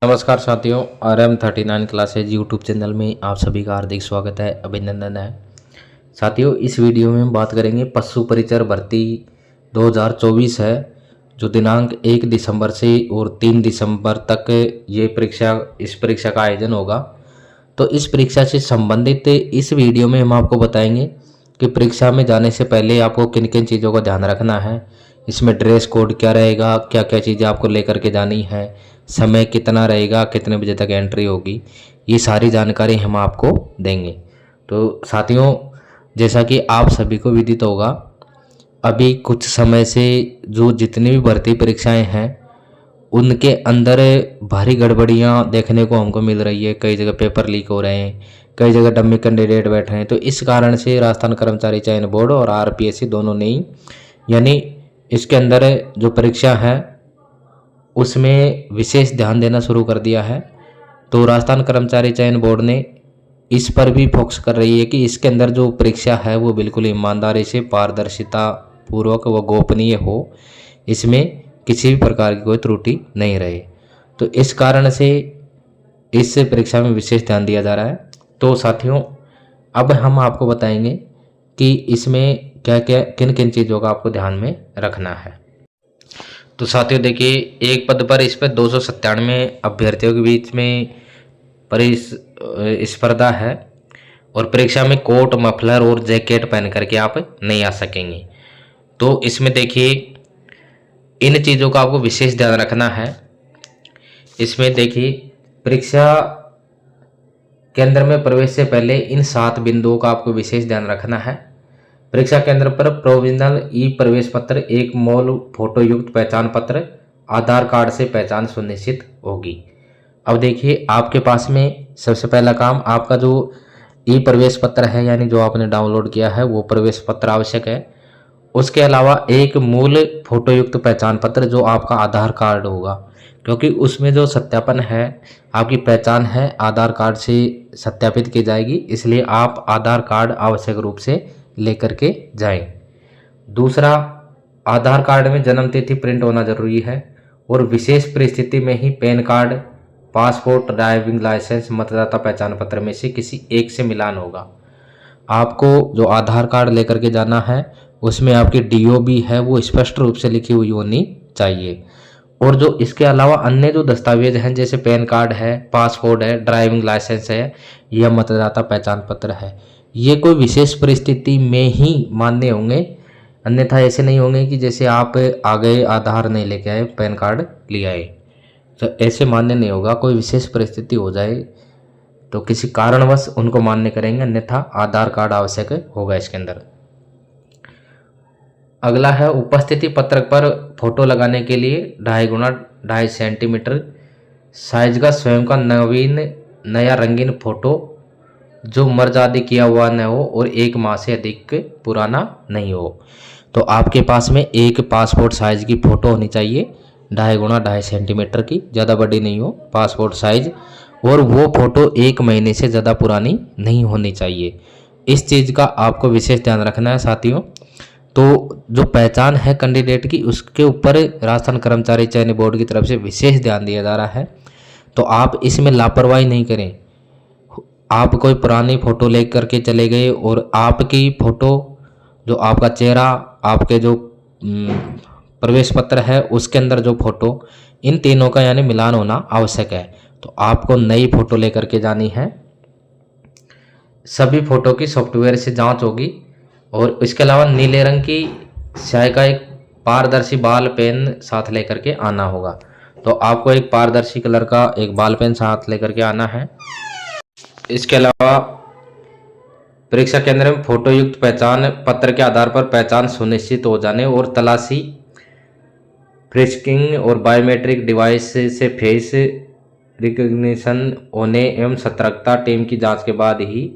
नमस्कार साथियों, RM39 classes YouTube channel में आप सभी का हार्दिक स्वागत है, अभिनंदन है। साथियों, इस वीडियो में हम बात करेंगे पशु परिचर भर्ती 2024 है, जो दिनांक 1 दिसंबर से और 3 दिसंबर तक इस परीक्षा का आयोजन होगा। तो इस परीक्षा से संबंधित इस वीडियो में हम आपको बताएंगे कि परीक्षा में जाने से पहले आपको किन किन चीज़ों का ध्यान रखना है, इसमें ड्रेस कोड क्या रहेगा, क्या क्या चीज़ें आपको लेकर के जानी है, समय कितना रहेगा, कितने बजे तक एंट्री होगी, ये सारी जानकारी हम आपको देंगे। तो साथियों, जैसा कि आप सभी को विदित होगा, अभी कुछ समय से जो जितनी भी भर्ती परीक्षाएं हैं उनके अंदर भारी गड़बड़ियां देखने को हमको मिल रही है। कई जगह पेपर लीक हो रहे हैं, कई जगह डम्मी कैंडिडेट बैठ रहे हैं। तो इस कारण से राजस्थान कर्मचारी चयन बोर्ड और RPSC दोनों ने ही, यानी इसके अंदर जो परीक्षा है उसमें विशेष ध्यान देना शुरू कर दिया है। तो राजस्थान कर्मचारी चयन बोर्ड ने इस पर भी फोकस कर रही है कि इसके अंदर जो परीक्षा है वो बिल्कुल ईमानदारी से, पारदर्शिता पूर्वक व गोपनीय हो, इसमें किसी भी प्रकार की कोई त्रुटि नहीं रहे। तो इस कारण से इस परीक्षा में विशेष ध्यान दिया जा रहा है। तो साथियों, अब हम आपको बताएंगे कि इसमें क्या क्या किन किन चीज़ों का आपको ध्यान में रखना है। तो साथियों देखिए, एक पद पर इस पर 297 अभ्यर्थियों के बीच में स्पर्धा है और परीक्षा में कोट, मफलर और जैकेट पहन करके आप नहीं आ सकेंगे। तो इसमें देखिए, इन चीज़ों का आपको विशेष ध्यान रखना है। इसमें देखिए, परीक्षा केंद्र में प्रवेश से पहले इन 7 बिंदुओं का आपको विशेष ध्यान रखना है। परीक्षा केंद्र पर प्रोविजनल ई प्रवेश पत्र, एक मूल फोटो युक्त पहचान पत्र, आधार कार्ड से पहचान सुनिश्चित होगी। अब देखिए, आपके पास में सबसे पहला काम आपका जो ई प्रवेश पत्र है, यानी जो आपने डाउनलोड किया है, वो प्रवेश पत्र आवश्यक है। उसके अलावा एक मूल फोटो युक्त पहचान पत्र जो आपका आधार कार्ड होगा, क्योंकि उसमें जो सत्यापन है, आपकी पहचान है आधार कार्ड से सत्यापित की जाएगी, इसलिए आप आधार कार्ड आवश्यक रूप से लेकर के जाएं। दूसरा, आधार कार्ड में जन्म तिथि प्रिंट होना जरूरी है और विशेष परिस्थिति में ही PAN card, passport, driving licence, मतदाता पहचान पत्र में से किसी एक से मिलान होगा। आपको जो आधार कार्ड लेकर के जाना है उसमें आपकी DOB है वो स्पष्ट रूप से लिखी हुई होनी चाहिए। और जो इसके अलावा अन्य जो दस्तावेज हैं, जैसे पैन कार्ड है, पासपोर्ट है, ड्राइविंग लाइसेंस है या मतदाता पहचान पत्र है, ये कोई विशेष परिस्थिति में ही मान्य होंगे, अन्यथा ऐसे नहीं होंगे कि जैसे आप आ गए, आधार नहीं लेके आए, पैन कार्ड ले आए, तो ऐसे मान्य नहीं होगा। कोई विशेष परिस्थिति हो जाए तो किसी कारणवश उनको मान्य करेंगे, अन्यथा आधार कार्ड आवश्यक होगा इसके अंदर। अगला है, उपस्थिति पत्रक पर फोटो लगाने के लिए 2.5 गुना 2.5 सेंटीमीटर साइज का स्वयं का नया रंगीन फोटो जो मर्ज आदि किया हुआ न हो और 1 माह से अधिक पुराना नहीं हो। तो आपके पास में एक पासपोर्ट साइज की फ़ोटो होनी चाहिए, 2.5 गुना 2.5 सेंटीमीटर की, ज़्यादा बड़ी नहीं हो पासपोर्ट साइज, और वो फ़ोटो 1 महीने से ज़्यादा पुरानी नहीं होनी चाहिए। इस चीज़ का आपको विशेष ध्यान रखना है साथियों। तो जो पहचान है कैंडिडेट की, उसके ऊपर राजस्थान कर्मचारी चयन बोर्ड की तरफ से विशेष ध्यान दिया जा रहा है। तो आप इसमें लापरवाही नहीं करें। आप कोई पुरानी फ़ोटो ले करके चले गए और आपकी फ़ोटो, जो आपका चेहरा, आपके जो प्रवेश पत्र है उसके अंदर जो फ़ोटो, इन तीनों का यानी मिलान होना आवश्यक है। तो आपको नई फ़ोटो लेकर के जानी है। सभी फ़ोटो की सॉफ्टवेयर से जांच होगी और इसके अलावा नीले रंग की स्याही का एक पारदर्शी बाल पेन साथ लेकर के आना होगा। तो आपको एक पारदर्शी कलर का एक बाल पेन साथ लेकर के आना है। इसके अलावा परीक्षा केंद्र में फोटो युक्त पहचान पत्र के आधार पर पहचान सुनिश्चित हो जाने और तलाशी, फ्रिस्किंग और बायोमेट्रिक डिवाइस से फेस रिकग्निशन होने एवं सतर्कता टीम की जांच के बाद ही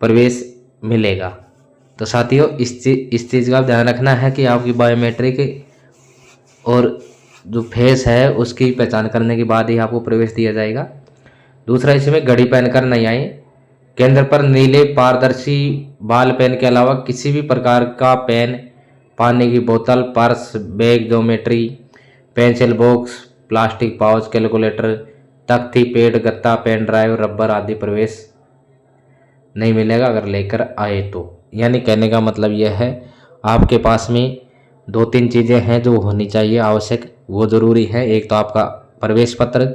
प्रवेश मिलेगा। तो साथियों, इस चीज़ का ध्यान रखना है कि आपकी बायोमेट्रिक और जो फेस है उसकी पहचान करने के बाद ही आपको प्रवेश दिया जाएगा। दूसरा, इसमें घड़ी पहनकर नहीं आए। केंद्र पर नीले पारदर्शी बाल पेन के अलावा किसी भी प्रकार का पेन, पानी की बोतल, purse, bag, geometry, pencil box, plastic pouch, calculator, तख्ती, पेड, गत्ता, पेन ड्राइव, रबर आदि प्रवेश नहीं मिलेगा अगर लेकर आए तो। यानी कहने का मतलब यह है आपके पास में 2-3 चीज़ें हैं जो होनी चाहिए आवश्यक, वो ज़रूरी है। एक तो आपका प्रवेश पत्र,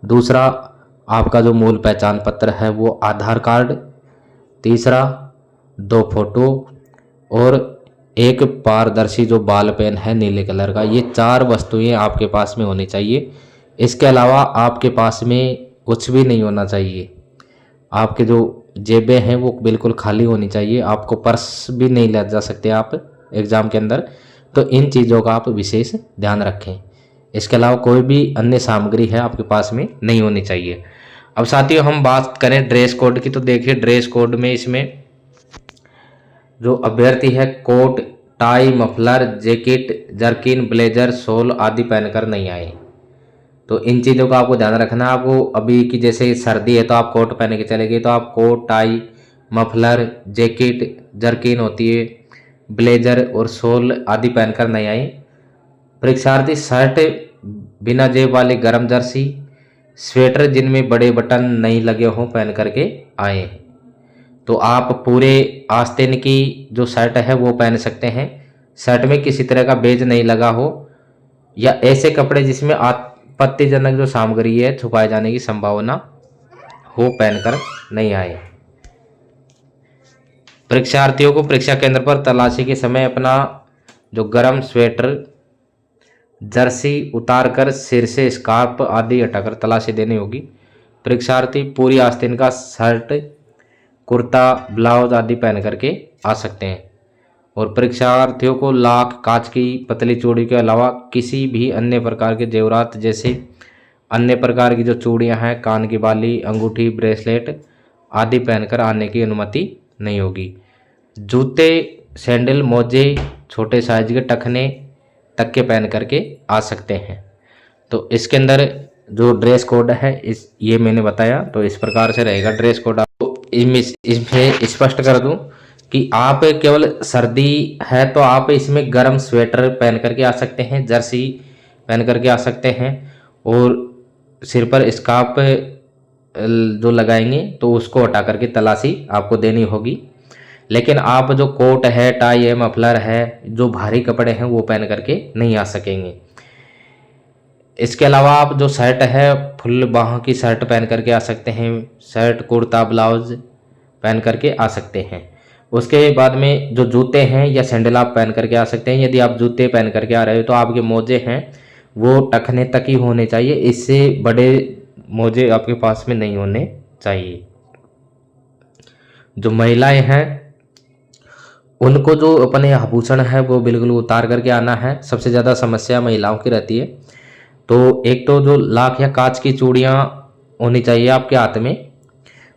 दूसरा आपका जो मूल पहचान पत्र है वो आधार कार्ड, तीसरा 2 फोटो और एक पारदर्शी जो बॉल पेन है नीले कलर का। ये 4 वस्तुएं आपके पास में होनी चाहिए। इसके अलावा आपके पास में कुछ भी नहीं होना चाहिए। आपके जो जेबें हैं वो बिल्कुल खाली होनी चाहिए। आपको पर्स भी नहीं ले जा सकते आप एग्ज़ाम के अंदर। तो इन चीज़ों का आप विशेष ध्यान रखें। इसके अलावा कोई भी अन्य सामग्री है आपके पास में नहीं होनी चाहिए। अब साथियों हम बात करें ड्रेस कोड की, तो देखिए ड्रेस कोड में इसमें जो अभ्यर्थी है coat, tie, muffler, jacket, jerkin, blazer, shawl आदि पहनकर नहीं आए। तो इन चीज़ों का आपको ध्यान रखना है। आपको अभी की जैसे सर्दी है तो आप कोट पहन के चलेंगे, तो आप coat, tie, muffler, jacket, jerkin होती है, ब्लेजर और शॉल आदि पहनकर नहीं आए। परीक्षार्थी शर्ट, बिना जेब वाली गर्म जर्सी, स्वेटर जिनमें बड़े बटन नहीं लगे हों पहन करके आए। तो आप पूरे आस्तीन की जो शर्ट है वो पहन सकते हैं। शर्ट में किसी तरह का बेज नहीं लगा हो या ऐसे कपड़े जिसमें आपत्तिजनक जो सामग्री है छुपाए जाने की संभावना हो पहनकर नहीं आए। परीक्षार्थियों को परीक्षा केंद्र पर तलाशी के समय अपना जो गर्म स्वेटर, जर्सी उतारकर सिर से स्कार्फ आदि हटाकर तलाशी देनी होगी। परीक्षार्थी पूरी आस्तीन का शर्ट, कुर्ता, ब्लाउज आदि पहन करके आ सकते हैं। और परीक्षार्थियों को लाख, कांच की पतली चूड़ी के अलावा किसी भी अन्य प्रकार के जेवरात जैसे अन्य प्रकार की जो चूड़ियां हैं, कान की बाली, अंगूठी, ब्रेसलेट आदि पहनकर आने की अनुमति नहीं होगी। जूते, सैंडल, मोजे, छोटे साइज के टखने तक के पहन करके आ सकते हैं। तो इसके अंदर जो ड्रेस कोड है ये मैंने बताया, तो इस प्रकार से रहेगा ड्रेस कोड। आपको इसमें स्पष्ट कर दूं कि आप केवल सर्दी है तो आप इसमें गर्म स्वेटर पहन करके आ सकते हैं, जर्सी पहन करके आ सकते हैं और सिर पर स्कार्फ जो लगाएंगे तो उसको हटा करके तलाशी आपको देनी होगी। लेकिन आप जो कोट है, टाई है, मफलर है, जो भारी कपड़े हैं वो पहन करके नहीं आ सकेंगे। इसके अलावा आप जो शर्ट है फुल बाहों की शर्ट पहन करके आ सकते हैं। शर्ट, कुर्ता, ब्लाउज पहन करके आ सकते हैं। उसके बाद में जो जूते हैं या सैंडल आप पहन करके आ सकते हैं। यदि आप जूते पहन करके आ रहे हो तो आपके मोजे हैं वो टखने तक ही होने चाहिए, इससे बड़े मोजे आपके पास में नहीं होने चाहिए। जो महिलाएं हैं उनको जो अपने आभूषण है वो बिल्कुल उतार करके आना है। सबसे ज़्यादा समस्या महिलाओं की रहती है। तो एक तो जो लाख या कांच की चूड़ियाँ होनी चाहिए आपके हाथ में।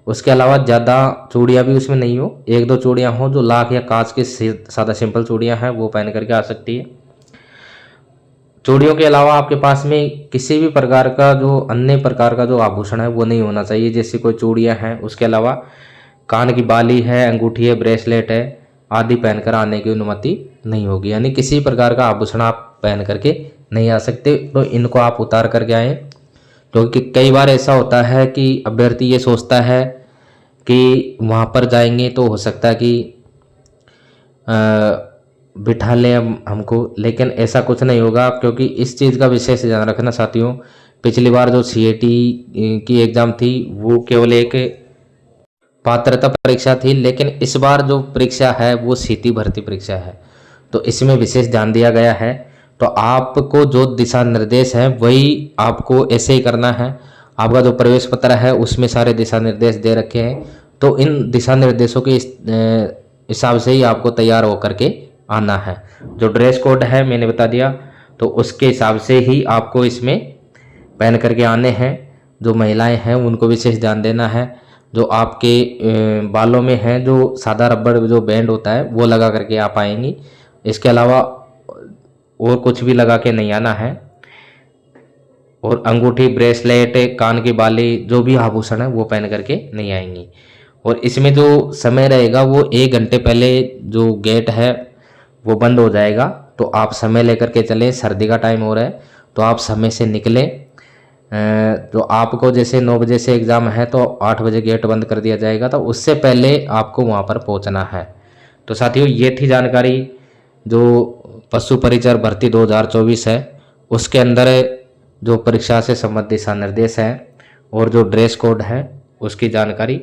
उसके अलावा ज़्यादा चूड़ियाँ भी उसमें नहीं हो, 1-2 चूड़ियाँ हो जो लाख या कांच की सादा सिंपल चूड़ियाँ हैं वो पहन करके आ सकती है। चूड़ियों के अलावा आपके पास में किसी भी प्रकार का जो अन्य प्रकार का जो आभूषण है वो नहीं होना चाहिए। जैसे कोई चूड़ियाँ हैं, उसके अलावा कान की बाली है, अंगूठी है, ब्रेसलेट है आदि पहनकर आने की अनुमति नहीं होगी। यानी किसी प्रकार का आभूषण आप पहन करके नहीं आ सकते, तो इनको आप उतार करके आएँ। क्योंकि कई बार ऐसा होता है कि अभ्यर्थी ये सोचता है कि वहाँ पर जाएंगे तो हो सकता है कि बिठा लें हमको, लेकिन ऐसा कुछ नहीं होगा। क्योंकि इस चीज़ का विशेष ध्यान रखना साथियों, पिछली बार जो CAT की एग्ज़ाम थी वो केवल एक पात्रता परीक्षा थी, लेकिन इस बार जो परीक्षा है वो सीधी भर्ती परीक्षा है, तो इसमें विशेष ध्यान दिया गया है। तो आपको जो दिशा निर्देश हैं वही आपको ऐसे ही करना है। आपका जो प्रवेश पत्र है उसमें सारे दिशा निर्देश दे रखे हैं, तो इन दिशा निर्देशों के हिसाब से ही आपको तैयार होकर के आना है। जो ड्रेस कोड है मैंने बता दिया, तो उसके हिसाब से ही आपको इसमें पहन करके आने हैं। जो महिलाएं हैं उनको विशेष ध्यान देना है। जो आपके बालों में है जो सादा रबड़ जो बैंड होता है वो लगा करके आप आएंगी। इसके अलावा और कुछ भी लगा के नहीं आना है। और अंगूठी, ब्रेसलेट, कान की बाली, जो भी आभूषण है वो पहन करके नहीं आएंगी। और इसमें जो समय रहेगा वो 1 घंटे पहले जो गेट है वो बंद हो जाएगा, तो आप समय लेकर के चलें। सर्दी का टाइम हो रहा है तो आप समय से निकलें। तो आपको जैसे 9 बजे से एग्ज़ाम है तो 8 बजे गेट बंद कर दिया जाएगा, तो उससे पहले आपको वहाँ पर पहुँचना है। तो साथियों, ये थी जानकारी जो पशु परिचर भर्ती 2024 है उसके अंदर जो परीक्षा से संबंधित दिशा निर्देश हैं और जो ड्रेस कोड है उसकी जानकारी।